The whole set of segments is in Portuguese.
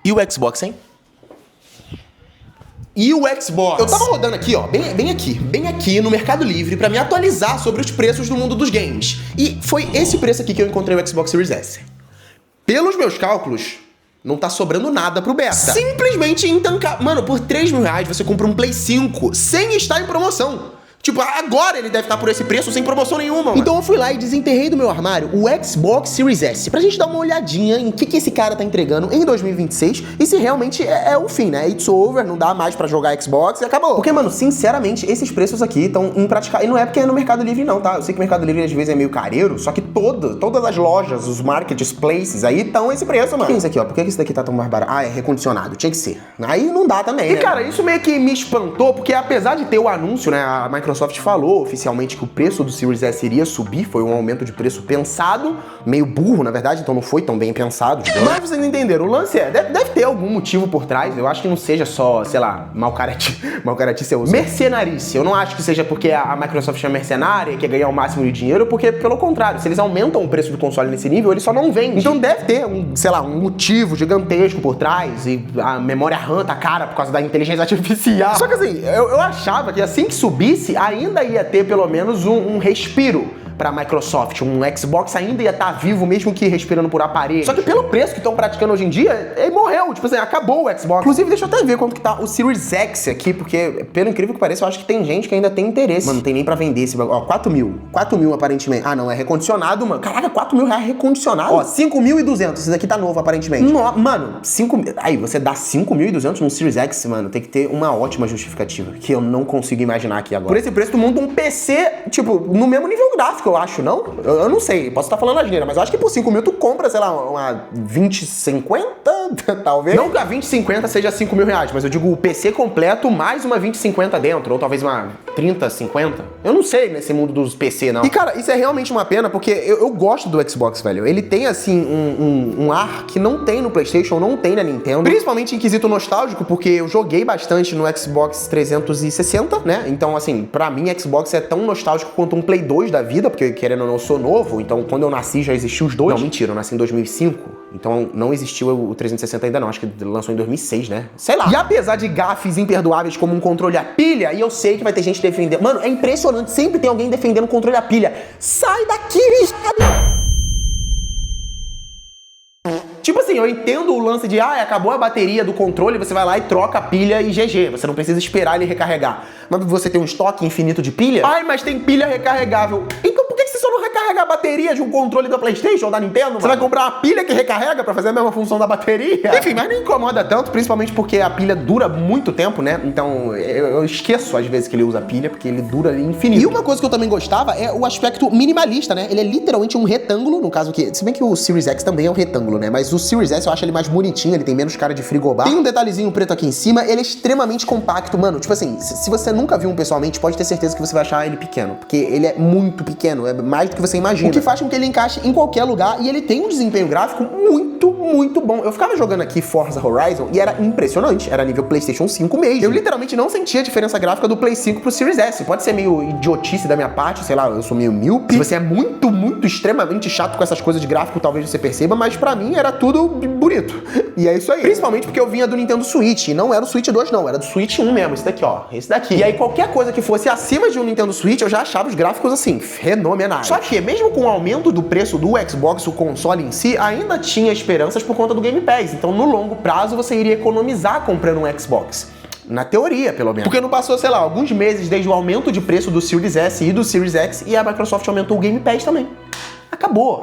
E o Xbox, hein? E o Xbox? Eu tava rodando aqui, ó, bem aqui no Mercado Livre pra me atualizar sobre os preços do mundo dos games. E foi esse preço aqui que eu encontrei o Xbox Series S. Pelos meus cálculos, não tá sobrando nada pro beta. Simplesmente intancável. Mano, por R$3.000 você compra um Play 5 sem estar em promoção. Tipo, agora ele deve estar por esse preço sem promoção nenhuma, mano. Então eu fui lá e desenterrei do meu armário o Xbox Series S pra gente dar uma olhadinha em que esse cara tá entregando em 2026 e se realmente é o fim, né? It's over, não dá mais pra jogar Xbox e acabou. Porque, mano, sinceramente, esses preços aqui estão impraticáveis. E não é porque é no Mercado Livre não, tá? Eu sei que o Mercado Livre às vezes é meio careiro, só que todas as lojas, os marketplaces aí estão esse preço, mano. O que é isso aqui, ó? Por que esse daqui tá tão mais barato? Ah, é recondicionado, tinha que ser. Aí não dá também, né? E, cara, isso meio que me espantou, porque apesar de ter o anúncio, né, a Microsoft falou oficialmente que o preço do Series S iria subir, foi um aumento de preço pensado, meio burro, na verdade, então não foi tão bem pensado, digamos. Mas vocês entenderam, o lance deve ter algum motivo por trás, eu acho que não seja só, sei lá, malcaratice eu uso. Mercenarice, eu não acho que seja porque a Microsoft é mercenária e quer ganhar o máximo de dinheiro, porque pelo contrário, se eles aumentam o preço do console nesse nível, ele só não vende. Então deve ter um motivo gigantesco por trás, e a memória RAM tá cara por causa da inteligência artificial. Só que assim, eu achava que assim que subisse, ainda ia ter pelo menos um respiro pra Microsoft, um Xbox ainda ia estar vivo, mesmo que respirando por aparelho. Só que pelo preço que estão praticando hoje em dia, ele morreu, tipo assim, acabou o Xbox. Inclusive, deixa eu até ver quanto que tá o Series X aqui, porque, pelo incrível que pareça, eu acho que tem gente que ainda tem interesse. Mano, não tem nem pra vender esse bagulho. Ó, 4 mil aparentemente. Ah, não, é recondicionado, mano. Caraca, R$4.000 recondicionado? Ó, 5.200, esse daqui tá novo, aparentemente. Mano, 5 mil... Aí, você dá 5.200 num Series X, mano, tem que ter uma ótima justificativa, que eu não consigo imaginar aqui agora. Por esse preço, tu monta um PC, tipo, no mesmo nível gráfico, eu acho, não? Eu não sei, posso estar falando asneira, mas eu acho que por 5 mil tu compra, sei lá, uma 2050, talvez. Não que a 2050 seja R$5.000, mas eu digo o PC completo mais uma 2050 dentro, ou talvez uma 3050. Eu não sei nesse mundo dos PC, não. E, cara, isso é realmente uma pena, porque eu gosto do Xbox, velho. Ele tem, assim, um ar que não tem no PlayStation, não tem na Nintendo. Principalmente em quesito nostálgico, porque eu joguei bastante no Xbox 360, né? Então, assim, pra mim, Xbox é tão nostálgico quanto um Play 2 da vida, porque, querendo ou não, eu sou novo, então quando eu nasci já existiu os dois. Não, mentira, eu nasci em 2005, então não existiu o 360 ainda não, acho que lançou em 2006, né? Sei lá. E apesar de gafes imperdoáveis como um controle a pilha, e eu sei que vai ter gente defendendo... Mano, é impressionante, sempre tem alguém defendendo o controle a pilha. Sai daqui, bicho! Tipo assim, eu entendo o lance de, acabou a bateria do controle, você vai lá e troca a pilha e GG. Você não precisa esperar ele recarregar. Mas você tem um estoque infinito de pilha? Ai, mas tem pilha recarregável. Então por que você só não recarrega a bateria de um controle da PlayStation ou da Nintendo, mano? Você vai comprar uma pilha que recarrega pra fazer a mesma função da bateria? Enfim, mas não incomoda tanto, principalmente porque a pilha dura muito tempo, né? Então eu esqueço às vezes que ele usa pilha, porque ele dura infinito. E uma coisa que eu também gostava é o aspecto minimalista, né? Ele é literalmente um retângulo, no caso que... Se bem que o Series X também é um retângulo, né? Mas o Series S eu acho ele mais bonitinho, ele tem menos cara de frigobar. Tem um detalhezinho preto aqui em cima, ele é extremamente compacto, mano. Tipo assim, se você nunca viu um pessoalmente, pode ter certeza que você vai achar ele pequeno, porque ele é muito pequeno, é mais do que você imagina. O que faz com que ele encaixe em qualquer lugar e ele tem um desempenho gráfico muito bom. Eu ficava jogando aqui Forza Horizon e era impressionante, era nível PlayStation 5 mesmo. Eu literalmente não sentia a diferença gráfica do Play 5 pro Series S. Pode ser meio idiotice da minha parte, sei lá, eu sou meio míope. Se você é muito extremamente chato com essas coisas de gráfico, talvez você perceba, mas pra mim era tudo bonito. E é isso aí. Principalmente porque eu vinha do Nintendo Switch, e não era o Switch 2 não, era do Switch 1 mesmo, esse daqui, ó, esse daqui. E aí qualquer coisa que fosse acima de um Nintendo Switch, eu já achava os gráficos, assim, fenomenais. Só que, mesmo com o aumento do preço do Xbox, o console em si, ainda tinha esperanças por conta do Game Pass. Então, no longo prazo, você iria economizar comprando um Xbox. Na teoria, pelo menos. Porque não passou, sei lá, alguns meses desde o aumento de preço do Series S e do Series X, e a Microsoft aumentou o Game Pass também. Acabou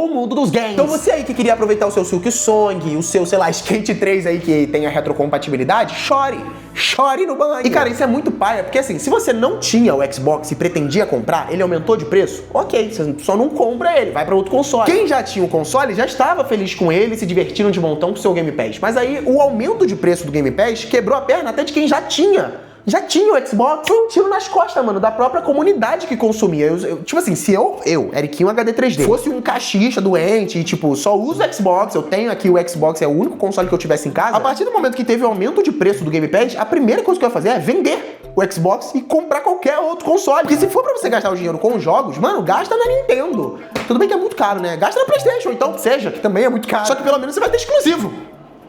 o mundo dos games. Então você aí que queria aproveitar o seu Silk Song, o seu, sei lá, Skate 3 aí que tem a retrocompatibilidade, chore no banho. E cara, isso é muito paia, porque assim, se você não tinha o Xbox e pretendia comprar, ele aumentou de preço, ok, você só não compra ele, vai pra outro console. Quem já tinha o console já estava feliz com ele, se divertiram de montão com o seu Game Pass. Mas aí o aumento de preço do Game Pass quebrou a perna até de quem já tinha o Xbox. Foi um tiro nas costas, mano, da própria comunidade que consumia. Tipo assim, se eu, Eriquinho HD 3D, fosse um cachista doente e, tipo, só uso o Xbox, eu tenho aqui o Xbox, é o único console que eu tivesse em casa, a partir do momento que teve o aumento de preço do Game Pass, a primeira coisa que eu ia fazer é vender o Xbox e comprar qualquer outro console. Porque se for pra você gastar o dinheiro com jogos, mano, gasta na Nintendo. Tudo bem que é muito caro, né? Gasta na PlayStation, então, seja, que também é muito caro. Só que pelo menos você vai ter exclusivo.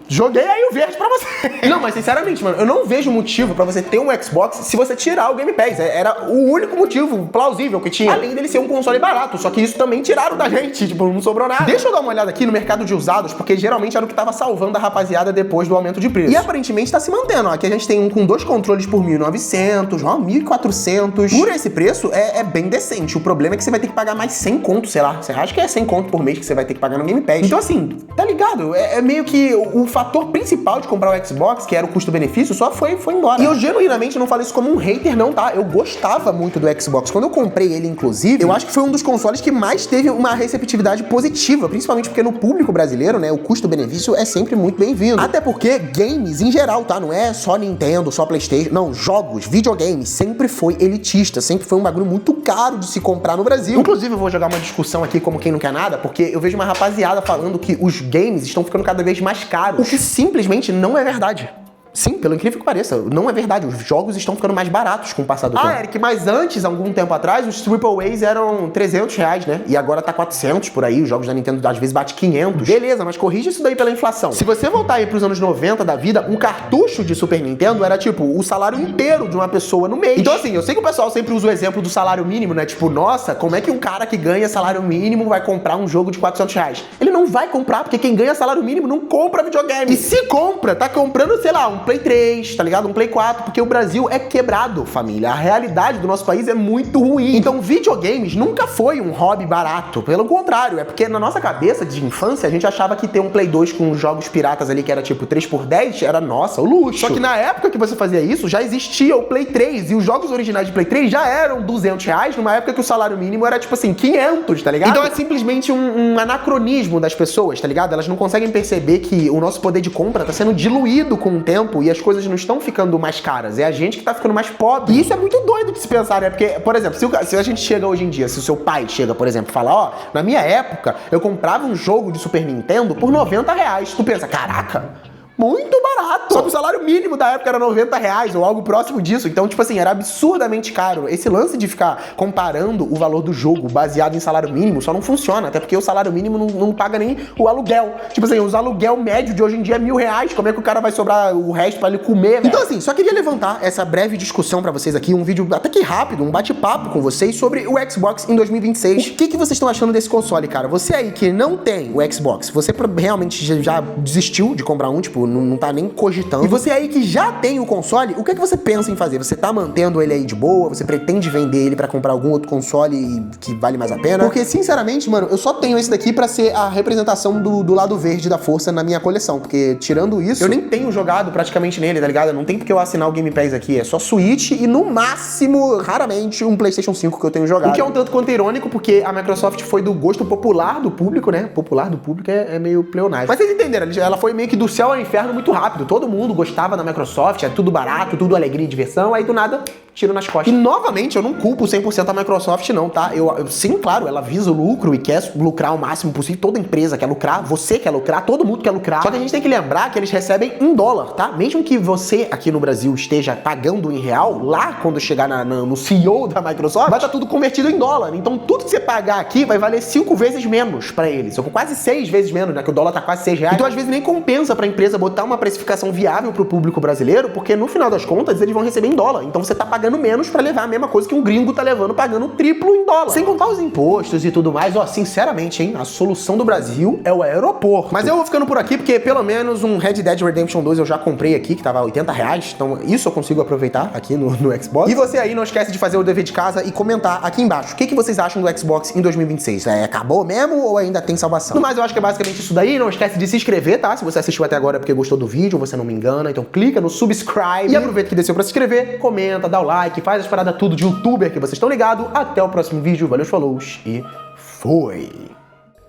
Joguei aí o verde pra você. Não, mas sinceramente, mano, eu não vejo motivo pra você ter um Xbox se você tirar o Game Pass. Era o único motivo plausível que tinha. Além dele ser um console barato, só que isso também tiraram da gente, tipo, não sobrou nada. Deixa eu dar uma olhada aqui no mercado de usados, porque geralmente era o que tava salvando a rapaziada depois do aumento de preço. E aparentemente tá se mantendo, ó. Aqui a gente tem um com 2 controles por 1.900, ó, 1.400. Por esse preço, é bem decente. O problema é que você vai ter que pagar mais 100 conto, sei lá. Você acha que é 100 conto por mês que você vai ter que pagar no Game Pass. Então assim, tá ligado? É meio que o fator principal de comprar o Xbox, que era o custo-benefício, só foi embora. E eu genuinamente não falo isso como um hater não, tá? Eu gostava muito do Xbox. Quando eu comprei ele, inclusive, eu acho que foi um dos consoles que mais teve uma receptividade positiva, principalmente porque no público brasileiro, né, o custo-benefício é sempre muito bem-vindo. Até porque games em geral, tá? Não é só Nintendo, só PlayStation, não, jogos, videogames, sempre foi elitista, sempre foi um bagulho muito caro de se comprar no Brasil. Inclusive, eu vou jogar uma discussão aqui como quem não quer nada, porque eu vejo uma rapaziada falando que os games estão ficando cada vez mais caros, o que simplesmente não é verdade. Sim, pelo incrível que pareça, não é verdade. Os jogos estão ficando mais baratos com o passar do tempo. Ah, Eric, mas antes, algum tempo atrás, os AAAs eram 300 reais, né? E agora tá 400 por aí. Os jogos da Nintendo às vezes bate 500. Beleza, mas corrige isso daí pela inflação. Se você voltar aí pros anos 90 da vida, um cartucho de Super Nintendo era tipo o salário inteiro de uma pessoa no mês. Então assim, eu sei que o pessoal sempre usa o exemplo do salário mínimo, né? Tipo, nossa, como é que um cara que ganha salário mínimo vai comprar um jogo de 400 reais? Ele não vai comprar, porque quem ganha salário mínimo não compra videogame. E se compra, tá comprando, sei lá, um Play 3, tá ligado? Um Play 4, porque o Brasil é quebrado, família. A realidade do nosso país é muito ruim. Então, videogames nunca foi um hobby barato. Pelo contrário, é porque na nossa cabeça de infância, a gente achava que ter um Play 2 com jogos piratas ali, que era tipo 3x10, era, nossa, o luxo. Só que na época que você fazia isso, já existia o Play 3, e os jogos originais de Play 3 já eram 200 reais, numa época que o salário mínimo era tipo assim, 500, tá ligado? Então é simplesmente um anacronismo das pessoas, tá ligado? Elas não conseguem perceber que o nosso poder de compra tá sendo diluído com o tempo e as coisas não estão ficando mais caras, é a gente que tá ficando mais pobre. E isso é muito doido de se pensar, né? Porque, por exemplo, se a gente chega hoje em dia, se o seu pai chega, por exemplo, e fala, ó, na minha época, eu comprava um jogo de Super Nintendo por 90 reais. Tu pensa, caraca, muito barato. Só que o salário mínimo da época era 90 reais ou algo próximo disso. Então, tipo assim, era absurdamente caro. Esse lance de ficar comparando o valor do jogo baseado em salário mínimo só não funciona. Até porque o salário mínimo não paga nem o aluguel. Tipo assim, os aluguel médio de hoje em dia é 1.000 reais. Como é que o cara vai sobrar o resto pra ele comer, velho? Então, assim, só queria levantar essa breve discussão pra vocês aqui. Um vídeo até que rápido, um bate-papo com vocês sobre o Xbox em 2026. O que vocês estão achando desse console, cara? Você aí que não tem o Xbox, você realmente já desistiu de comprar um, tipo, não tá nem cogitando. E você aí que já tem o console, o que você pensa em fazer? Você tá mantendo ele aí de boa? Você pretende vender ele pra comprar algum outro console que vale mais a pena? Porque, sinceramente, mano, eu só tenho esse daqui pra ser a representação do lado verde da força na minha coleção. Porque, tirando isso, eu nem tenho jogado praticamente nele, tá ligado? Não tem porque eu assinar o Game Pass aqui. É só Switch e, no máximo, raramente, um PlayStation 5 que eu tenho jogado. O que é um tanto quanto irônico, porque a Microsoft foi do gosto popular do público, né? Popular do público é meio pleonasmo. Mas vocês entenderam, ela foi meio que do céu ao inferno muito rápido. Todo mundo gostava da Microsoft, é tudo barato, tudo alegria e diversão, aí do nada, tiro nas costas. E novamente, eu não culpo 100% a Microsoft não, tá? Sim, claro, ela visa o lucro e quer lucrar o máximo possível, toda empresa quer lucrar, você quer lucrar, todo mundo quer lucrar. Só que a gente tem que lembrar que eles recebem em dólar, tá? Mesmo que você aqui no Brasil esteja pagando em real, lá quando chegar no CEO da Microsoft, vai estar tudo convertido em dólar. Então tudo que você pagar aqui vai valer 5 vezes menos pra eles, ou quase 6 vezes menos, né? Que o dólar tá quase 6 reais. Então às vezes nem compensa pra empresa botar uma precificação viável pro público brasileiro, porque no final das contas eles vão receber em dólar. Então você tá pagando menos pra levar a mesma coisa que um gringo tá levando, pagando triplo em dólar. Sem contar os impostos e tudo mais, ó, sinceramente, hein, a solução do Brasil é o aeroporto. Mas eu vou ficando por aqui, porque pelo menos um Red Dead Redemption 2 eu já comprei aqui, que tava 80 reais, então isso eu consigo aproveitar aqui no Xbox. E você aí não esquece de fazer o dever de casa e comentar aqui embaixo, o que vocês acham do Xbox em 2026? Acabou mesmo ou ainda tem salvação? No mais, eu acho que é basicamente isso daí, não esquece de se inscrever, tá? Se você assistiu até agora é porque gostou do vídeo, você não me engana, então clica no subscribe e aproveita que desceu pra se inscrever, comenta, dá o like, faz as paradas tudo de youtuber que vocês estão ligados. Até o próximo vídeo, valeu, falou e foi!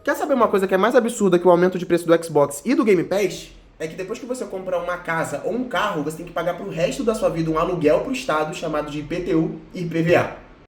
Quer saber uma coisa que é mais absurda que o aumento de preço do Xbox e do Game Pass? É que depois que você compra uma casa ou um carro, você tem que pagar pro resto da sua vida um aluguel pro Estado chamado de IPTU e IPVA.